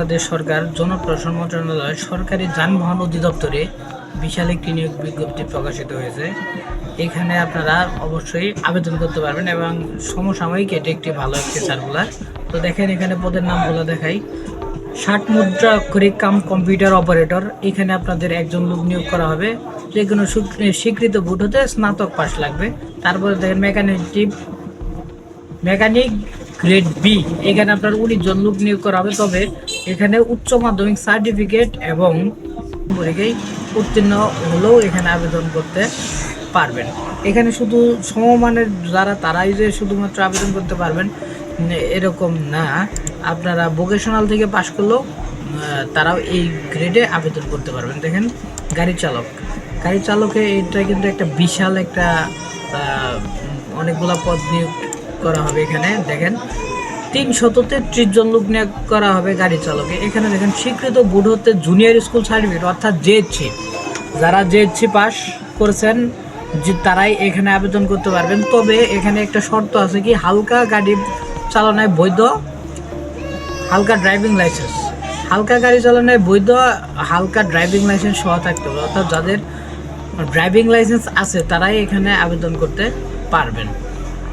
বাংলাদেশ সরকার জনপ্রশাসন মন্ত্রণালয় সরকারি যানবাহন অধিদপ্তরে বিশাল একটি নিয়োগ বিজ্ঞপ্তি প্রকাশিত হয়েছে। এখানে আপনারা অবশ্যই আবেদন করতে পারবেন এবং সমসাময়িক এটি একটি ভালো একটি সার্কুলার। তো দেখেন এখানে পদের নামগুলো দেখাই। 60 মুদ্রা অক্ষরিক কাম কম্পিউটার অপারেটর, এখানে আপনাদের একজন লোক নিয়োগ করা হবে। যে কোনো স্বীকৃত বোর্ড হতে স্নাতক পাস লাগবে। তারপরে দেখেন মেকানিক গ্রেড বি, এখানে আপনার 19 জন লোক নিয়োগ করা হবে। তবে এখানে উচ্চ মাধ্যমিক সার্টিফিকেট এবং পরীক্ষায় উত্তীর্ণ হলেও এখানে আবেদন করতে পারবেন। এখানে শুধু সমমানের যারা তারাই যে শুধুমাত্র আবেদন করতে পারবেন এরকম না, আপনারা ভোকেশনাল থেকে পাশ করলেও তারাও এই গ্রেডে আবেদন করতে পারবেন। দেখেন গাড়ি চালকে এটা কিন্তু একটা বিশাল একটা অনেকগুলা পদ নিয়োগ করা হবে। এখানে দেখেন 333 জন লোক নিয়োগ করা হবে গাড়ি চালকে। এখানে দেখেন স্বীকৃত বোর্ড হতে জুনিয়র স্কুল সার্টিফিকেট অর্থাৎ জেএসসি, যারা জেএসসি পাস করেছেন যে তারাই এখানে আবেদন করতে পারবেন। তবে এখানে একটা শর্ত আছে কি, হালকা গাড়ি চালানোয় বৈধ হালকা ড্রাইভিং লাইসেন্স, হালকা গাড়ি চালানোয় বৈধ হালকা ড্রাইভিং লাইসেন্স সহ থাকতে হবে। অর্থাৎ যাদের ড্রাইভিং লাইসেন্স আছে তারাই এখানে আবেদন করতে পারবেন।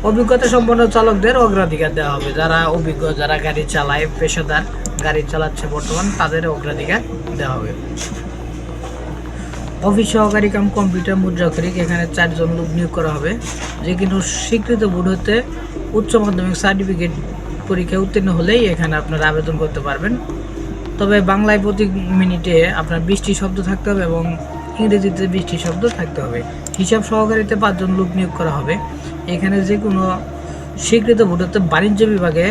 অভিজ্ঞতা সম্পন্ন চালকদের অগ্রাধিকার দেওয়া হবে। যারা অভিজ্ঞ, যারা গাড়ি চালায়, পেশাদার গাড়ি চালাচ্ছে বর্তমান, তাদের অগ্রাধিকার দেওয়া হবে। অফিস সহকারী কাম কম্পিউটার মুদ্রাক্ষরিক, এখানে 4 জন লোক নিয়োগ করা হবে। যে কিন্তু স্বীকৃত বোর্ড হতে উচ্চ মাধ্যমিক সার্টিফিকেট পরীক্ষায় উত্তীর্ণ হলেই এখানে আপনারা আবেদন করতে পারবেন। তবে বাংলায় প্রতি মিনিটে আপনার 20টি শব্দ থাকতে হবে এবং ইংরেজিতে 20টি শব্দ থাকতে হবে। হিসাব সহকারীতে 5 জন লোক নিয়োগ করা হবে। এখানে যে কোনো স্বীকৃত বোর্ড হতে বাণিজ্য বিভাগে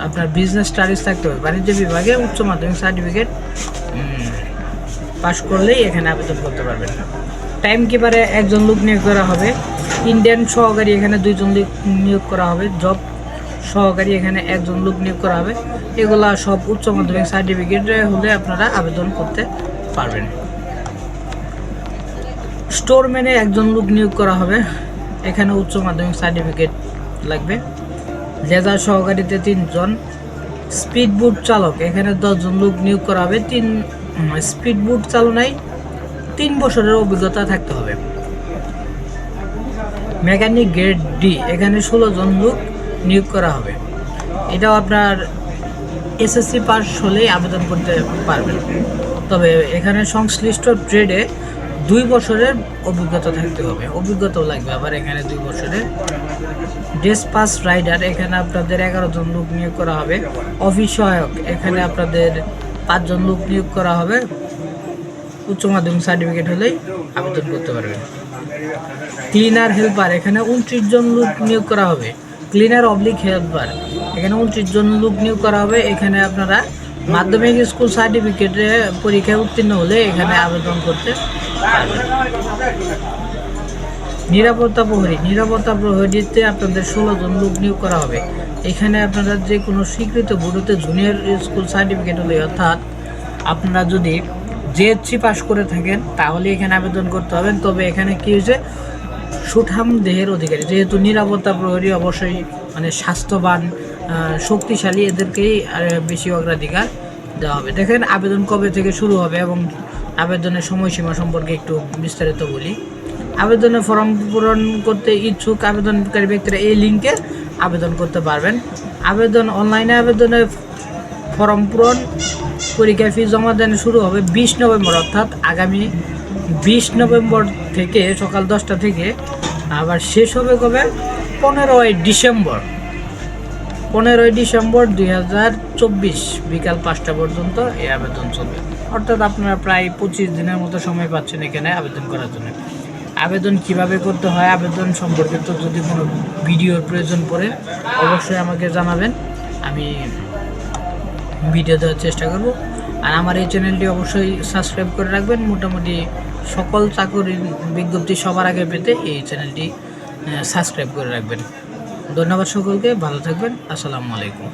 আপনার বিজনেস স্টাডিজ থাকতে হবে। বাণিজ্য বিভাগে উচ্চ মাধ্যমিক সার্টিফিকেট পাস করলেই এখানে আবেদন করতে পারবেন। টাইম কিপারে 1 জন লোক নিয়োগ করা হবে। ইন্ডিয়ান সহকারী এখানে 2 জন লোক নিয়োগ করা হবে। জব সহকারী এখানে 1 জন লোক নিয়োগ করা হবে। এগুলা সব উচ্চ মাধ্যমিক সার্টিফিকেট হলে আপনারা আবেদন করতে পারবেন। স্টোরম্যানে 1 জন লোক নিয়োগ করা হবে। এখানে উচ্চ মাধ্যমিক সার্টিফিকেট লাগবে। লেজার সহকারীতে 3 জন। স্পিড বোট চালক এখানে 10 জন লোক নিয়োগ করা হবে। স্পিড বোট চালনায় 3 বছরের অভিজ্ঞতা থাকতে হবে। মেকানিক গ্রেড ডি, এখানে 16 জন লোক নিয়োগ করা হবে। এটাও আপনার এসএসসি পাস হলেই আবেদন করতে পারবেন। তবে এখানে সংশ্লিষ্ট ট্রেডে 2 বছরের অভিজ্ঞতা থাকতে হবে। অভিজ্ঞতাও লাগবে আবার এখানে 2 বছরের। ডেসপাস রাইডার, এখানে আপনাদের 11 জন লোক নিয়োগ করা হবে। অফিস সহায়ক, এখানে আপনাদের 5 জন লোক নিয়োগ করা হবে। উচ্চ মাধ্যমিক সার্টিফিকেট হলেই আবেদন করতে পারবেন। ক্লিনার হেল্পার, এখানে 29 জন লোক নিয়োগ করা হবে। ক্লিনার অবলিক হেল্পার, এখানে 29 জন লোক নিয়োগ করা হবে। এখানে আপনারা মাধ্যমিক স্কুল সার্টিফিকেটে পরীক্ষায় উত্তীর্ণ হলে এখানে আবেদন করতে পারবেন। নিরাপত্তা প্রহরীতে আপনাদের 16 জন লোক নিয়োগ করা হবে। এখানে আপনারা যে কোনো স্বীকৃত বোর্ডতে জুনিয়র স্কুল সার্টিফিকেট হলে, অর্থাৎ আপনারা যদি জেএসসি পাস করে থাকেন তাহলে এখানে আবেদন করতে হবেন। তবে এখানে কি হয়েছে, সুঠাম দেহের অধিকারী, যেহেতু নিরাপত্তা প্রহরী অবশ্যই মানে স্বাস্থ্যবান, শক্তিশালী, এদেরকেই বেশি অগ্রাধিকার দেওয়া হবে। দেখেন আবেদন কবে থেকে শুরু হবে এবং আবেদনের সময়সীমা সম্পর্কে একটু বিস্তারিত বলি। আবেদনের ফর্ম পূরণ করতে ইচ্ছুক আবেদনকারী ব্যক্তিরা এই লিঙ্কে আবেদন করতে পারবেন। অনলাইনে আবেদনের ফর্ম পূরণ, পরীক্ষা ফি জমা দেন শুরু হবে 20 নভেম্বর, অর্থাৎ আগামী 20 নভেম্বর থেকে সকাল 10টা থেকে। আবার শেষ হবে কবে, 15ই ডিসেম্বর 2024 বিকাল 5টা পর্যন্ত এই আবেদন চলবে। অর্থাৎ আপনারা প্রায় 25 দিনের মতো সময় পাচ্ছেন এখানে আবেদন করার জন্য। আবেদন কিভাবে করতে হয়, আবেদন সম্পর্কিত যদি কোনো ভিডিওর প্রয়োজন পড়ে অবশ্যই আমাকে জানাবেন, আমি ভিডিও দেওয়ার চেষ্টা করব। আর আমার এই চ্যানেলটি অবশ্যই সাবস্ক্রাইব করে রাখবেন। মোটামুটি সকল চাকরির বিজ্ঞপ্তি সবার আগে পেতে এই চ্যানেলটি সাবস্ক্রাইব করে রাখবেন। ধন্যবাদ সকলকে, ভালো থাকবেন। আসসালামু আলাইকুম।